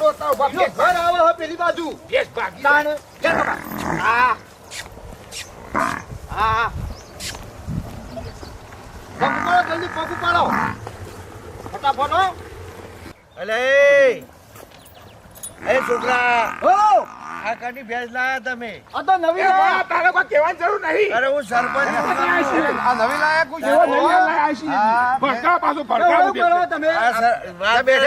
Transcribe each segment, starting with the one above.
આટો તાવ બાપ ઘર આવે હે પેલી બાજુ ભેંસ ભાગી તાણ આ જલ્દી પગ ઉપાડો ફટાફટ હો અલે એ છોકરા ઓ આ કાની ભેંસ લાયા તમે આ તો નવી લાયા તારે કોઈ કહેવાની જરૂર નહીં. અરે હું સરપંચ છું. આ નવી લાયા કોઈ એવો નહીં લાયા છીએ. ભડકા પાછું ભડકા એવું કરો તમે આ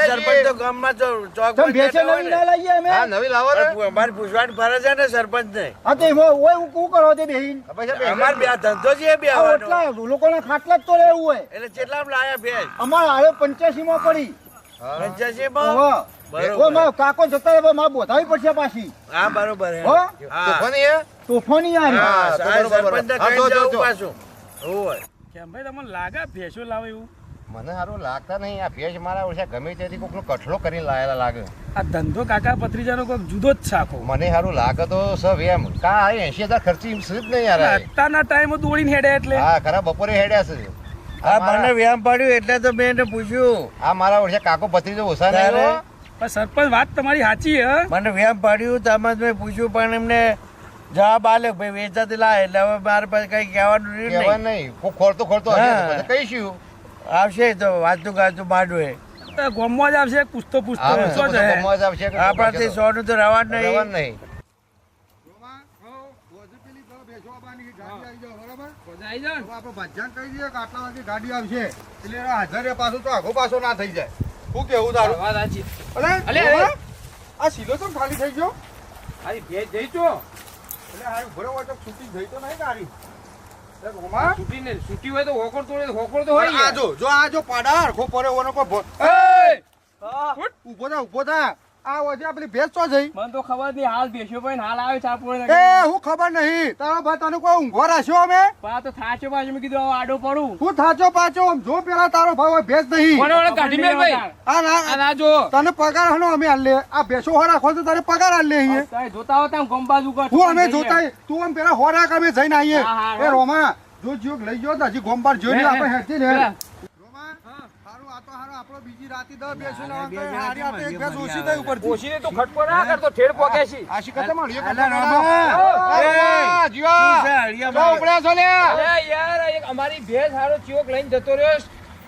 સરપંચ તો ગામમાં તો ચોક તમે ભેંસે નવી ના લાવીએ અમે હા નવી લાવો ને અમારે પૂછવાની ફરજ છે ને સરપંચ ને હા તો એમાં ઓય હું શું કરો તે બેહીન અમાર બે ધંધો છે બે આ ઓટલા લોકોના ખાટલા જ તો રહેવું હોય એટલે કેટલામ લાયા ભેંસ અમાર આયો 85 માં પડી 85 માં ઓહો બરોબર. ઓ મારો કાકો જતા રહે માર બોધાવી પડશે પાછી હા બરોબર હે હો હા તોફાની યાર હા સરપંચ ને કહી જાવ પાછું હોય કેમ ભાઈ તમને લાગે ભેંસો લાવે એવું? મને સારું લાગતા નહીં આ ભેજ મારા ઓછા ગમે ત્યાંથી કોકનો કઠલો કરીને લાયેલા લાગે આ ધંધો કાકા ભત્રીજાનો કોઈક જુદો જ છાકો. મને સારું લાગે તો સબ એમ કા આ 80,000 ખર્ચી જ નહીં યાર આ. અત્યારના ટાઈમે દોડીને હેડે એટલે હા ખરા બપોરે હેડ્યા છે આ મને વ્યામ પડ્યું એટલે તો મેં એને પૂછ્યું આ મારા ઓછા કાકો ભત્રીજો ઓછા નહીં તારે? હો. પણ સરપંચ વાત તમારી સાચી હે. મને વ્યામ પાડ્યું તો આમાં જ મેં પૂછ્યું પણ એમને જવાબ આલ્યો ભાઈ વેચાતી લાય એટલે હવે મારે પાસે કઈ કહેવાનું રહ્યું કહેવા નહીં નહીં કોક ખોરતો ખોરતો હશે હા. તો પછી કહીશું આવશે તો વાંચતું ગાતું માંડું એ તો ગોમમાં જ આવશે પૂછતો પૂછતો આ પૂછતો જ હે. મોજ આવશે કે આપણાથી સોનું તો રવા જ રહેવાનું નહીં નહીં આઈ જાઓ ને. આપણે ભજ્જાને કહી દઈએ કે આટલા વાગે ગાડી આવશે એટલે હાજર પાછું તો આગો પાછો ના થઈ જાય શું કેવું તારું વાત સાચી. અલે અલે, રોમા, આ સીલો તો ખાલી થઈ ગયો આઈ ભેંસ જઈ છો એટલે હારી ઉભરો હોય તો છૂટી જઈ તો નહીં ગાડી એ રોમા છૂટીને છૂટી હોય તો હોકર તોડે તો હોકર તો હોય આ યાર. જો પાડા હરખો પડે ઓનો કોઈ એય! ઉભો થા આ વજે આપણી ભેંસ તો જઈ મને તો ખબર નહીં હાલ ભેંસો ભાઈ હાલ આવે છે આપણે એ હું ખબર નહીં તારો ભાઈ તને કોઈ ઊંઘો રાખ્યો અમે આ તો થાચો પાછો મેં કીધું હવે આડો પડું. હું થાચો પાછો આમ જો પેલા તારો ભાઈ હોય ભેંસ નહીં કોને ઓલે કાઢી મેલ ભાઈ. આ આ ના ના જો તને પગાર હનો અમે હાલ લે આ ભેંસો હો રાખો તો તારે પગાર હાલ લે અહીંયા તારે જોતા હોતા આમ ગમ બાજુ કર. હું અમે જોતા તું આમ પેલા હો રાખ અમે જઈને આવીએ હા, હા, એ હા. રોમા જો જીવ લઈ ગયો તો હજી ગોમબાર જોઈ લે આપણે હેઠી ને પેલા. રોમા હારું આ તો હારું આપણો બીજી રાતી 10 બેસી ના હારી આ તો એક ભેંસ ઓછી થઈ ઉપર ઓછી ને તો ખટકો ના કરતો ઠેર પોકે છે. આશી કતે મળીએ અલા કતે રામા. રોમા જીવા શું છે હળિયામાં? જો ઉપડ્યા છો લે અરે યાર એક અમારી ભેંસ હારો ચિયોક લઈને જતો રહ્યો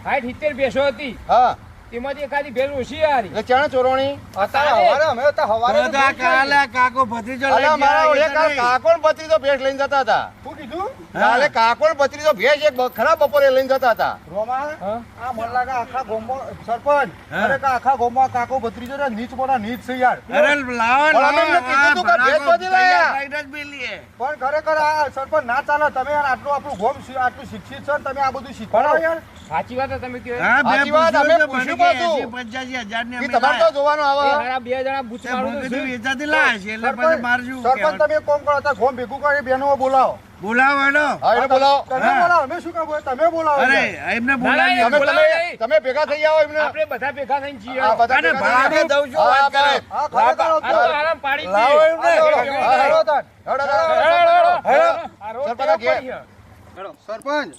60-70 ભેંસો હતી હા તેમાંથી એકાદી ભેંસ ઓછી હારી. એટલે ચાણે ચોરોણી હવારે અમે તો હવારે તો આ કાલે કાકો ભત્રીજો લઈ અલા મારા ઓળે ગયા કાલ નહીં. કાકો ને ભત્રીજો ભેંસ લઈને જતા હતા શું કીધું કાલે કાકો ને ભત્રીજો ભેંસ એક ખરા બપોરે લઈને જતા હતા રોમા હા? આ મને લાગે આખા ગોમમાં સરપંચ હા? અરે કે આખા ગોમમાં કાકો ભત્રીજો ને નીચ મોટા નીચ છે યાર અરે લાવો પણ અમે એમને કીધું તું કે ભેંસ બધી લાયા. તૈયાર જ મેલીએ. પણ ખરેખર આ સરપંચ ના ચાલે તમે યાર આટલું આપણું ગોમ આટલું શિક્ષિત છે ને તમે આ બધું શીખવાડો યાર સાચી વાત તમે કહો હા, બે સાચી વાત, અમે પૂછ્યું પૂછ્યું તો પાછું. મને કે 80-85,000 ને ઈ અમે તમારે તો લાયા. જોવાનું આવે હારા બે જણા બૂચ તે મારું મેં તો કીધું શું? વેચાતી લાયા છે એટલે પછી મારે શું સરપંચ કહેવાનું? તમે એક કામ કરો ત્યાં ગોમ ભેગું કરી બહેનો બોલાવો બોલાવો એનો. હા એને બોલાવો તમે હા. બોલાવો અમે શું કામ બોલાવો? તમે બોલાવો અરે યાર. એમને ના, બોલાવીએ. ના, તમે બોલાવો તમે નહીં. તમે ભેગા થઈ જાઓ એમને આપણે બધા ભેગા થઈને જઈએ. આ બધા અને ભેગા ભાગે થઈ દઉં છું હા, વાત કરે. હા ખરેખર આ તો આરામ પાડી લાવો દઈએ. એમને. હા, હેડો તાન. જાઓ. હેડો, હેડો, હેડો. હેડો. સરપંચ ટેવ ઘેર. પડી છે. સરપંચ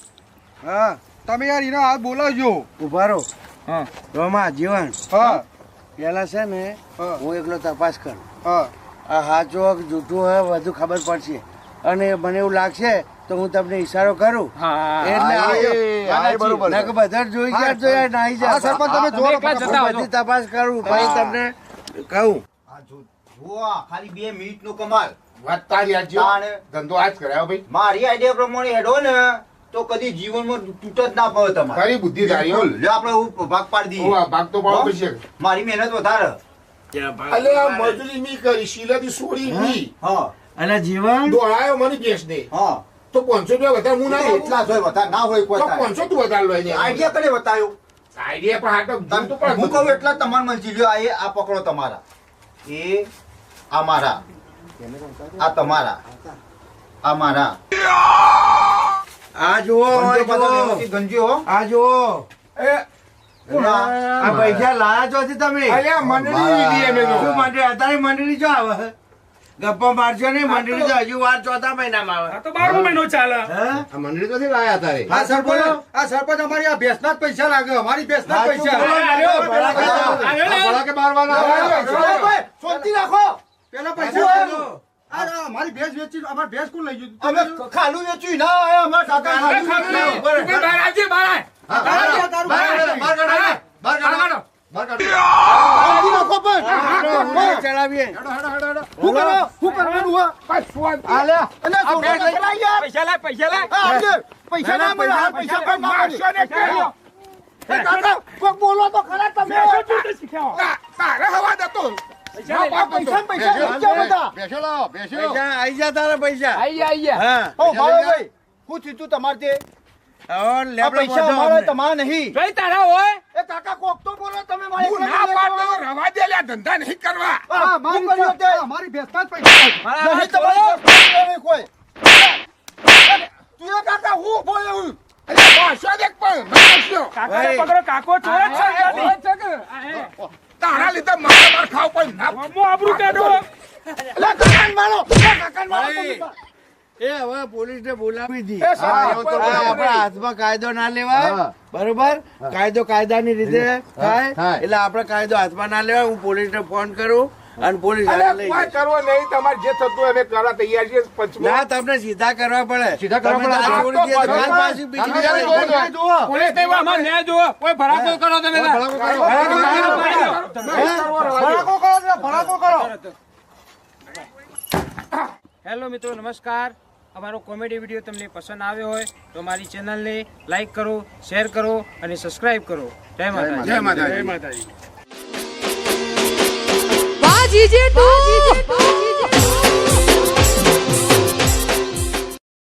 હા તમે યાર એનો હાથ બોલાવજો ઉભા રહો. હા. રોમા જીવન હા પેલા છે ને હા. હું એકલો તપાસ કર હા આ સાચું હોય કે જૂઠું હોય વધુ ખબર પડશે અને મને એવું લાગશે તો હું તમને ઈશારો કરું હા. એટલે હા, આ- હા, એ બરોબર છે. નકર બધા જ જોઈ ગયા તો યાર નાહી હા જાય સરપંચ તમે તમે જો એકલા જ જતા હું બધી તપાસ કરું પછી તમને કહું ખાલી 2 મિનિટ નો કમાલ વાત તારી આજ જો. તાણે. ધંધો આજ કરાયો ભાઈ મારી આઈડિયા પ્રમાણે હેડો ને તો કદી જીવનમાં તૂટ જ ના પડે તમારે તારી બુદ્ધિ તારી હો. લે આપણે ભાગ પાડી હું દઈએ આ ભાગ તો પાડવો પડશે મારી મહેનત વધારે અલે આ મજૂરી મી કરી શીલાથી છોડી મી હા અને જીવન દોડાયો મને ભેંસ ને હા તો 500 રૂપિયા વધારે હું ના આપું. એટલા જ હોય વધારે ના હોય કોઈ તો 500 તું વધારે લઈને આઈડિયા કને બતાવ્યો આઈડિયા પણ હાટો હું કહું એટલા જ તમારે મલજી લ્યો આ પકડો તમારા એ આ મારા આ તમારા આ મારા આ જુઓ આ ગંજો પાછો જુઓ વ્યવસ્થિત ગંજો હો આ જુઓ પૂરા. આ પૈસા લાયા ચોથી તમે અલ્યા મંડળી લીધી અમે તો. શું માટે અત્યારે મંડળી જો આવે ગપ્પા મારશો નહીં, મંડળી તો હજુ વાર ચોથા મહિનામાં આવે. આ તો 12મો મહિનો ચાલે. હે? આ મંડળી તો લાયા તારે આ સરપંચ અમારી આ ભેંસના જ પૈસા લાગે અમારી ભેંસના જ પૈસા ભલા કે બારવાના શાંતિ રાખો પેલા પૈસા અમારી ભેંસ વેચી અમારી ભેંસ કોણ લઈ ગયું અમે ખાલું વેચ્યું ના આયા અમારા કાકા ખાલું વેચ્યું. તું કોઈ બહાર આવજે, બહાર આય. શાંતિ રાખો પણ ચડાવીએ. શું કરવાનું હોય? અને છોકરા છોકરા યાર. પૈસા લાય પૈસા લાય આ આવજે. પૈસા ના મળે આ પૈસા પણ ના મળે. એ કાકા કોક બોલો તો ખરા તમે શું તું શીખ્યો? આ પૈસા ને પૈસા વેચ્યા બધા. બેસો લાવો બેસો પૈસા આઈ જા તારા પૈસા. આઈ આઈ હા. ઓ ભાઈ શું થયું તું તમારે તે હવે આ લેબડો પૈસા બધો અમારા અમને. તમારા નહીં. જોઈ તારા હોય એ કાકા કોક તો બોલો તમે મારી હું ના પાડતો તો રવા દે લ્યા, ધંધા નહીં કરવા. શું કર્યું તે? અમારી ભેંસના જ પૈસા મારા નહીં હાથ તમારી છોડો. પાસે નહીં કોઈ. તું એ કાકા હું બોલ્યો હું? અલ્યા, બસો દેખ પણ, બસો. કાકાને પકડો, કાકો ચોર જ છે ત્યાંથી. તારા લીધે મારે માર ખાવું પડે. ના, હું આબરૂ કાઢો. લે કાકાને મારો. લે કાકાને મારો ભાઈ, તમે. એ હવે પોલીસને બોલાવી દી. એ સાહેબ, આ આપણા હાથમાં કાયદો ના લેવાય, હા. બરોબર? કાયદો કાયદાની રીતે થાય, થાય. એટલે આપણે કાયદો હાથમાં ના લેવાય. હું પોલીસને ફોન કરું અને પોલીસ અલ્યા, લઈ કોઈ જાય. કરવો નહીં, તમારે જે થતું હોય એ કરવા તૈયાર છીએ. પંચમો. ના, તમને સીધા કરવા પડે. સીધા કરવા તમે પડે. આ છોડી દઈએ તો કાલ બરોબર. પાછી બીજી કાલ વાર બીજી વાર જુઓ. પોલીસ નહીં હોય, અમારે ન્યાય જુઓ. કોઈ ભડાકો કરો તમે તાર. ભડાકો કરો એટલે ભડાકો કરો. હેલો મિત્રો, નમસ્કાર. અમારો કોમેડી વિડીયો તમને પસંદ આવ્યો હોય તો અમારી ચેનલને લાઈક કરો, શેર કરો અને સબસ્ક્રાઇબ કરો. જય માતાજી. જય માતાજી. વાહ જીજે તું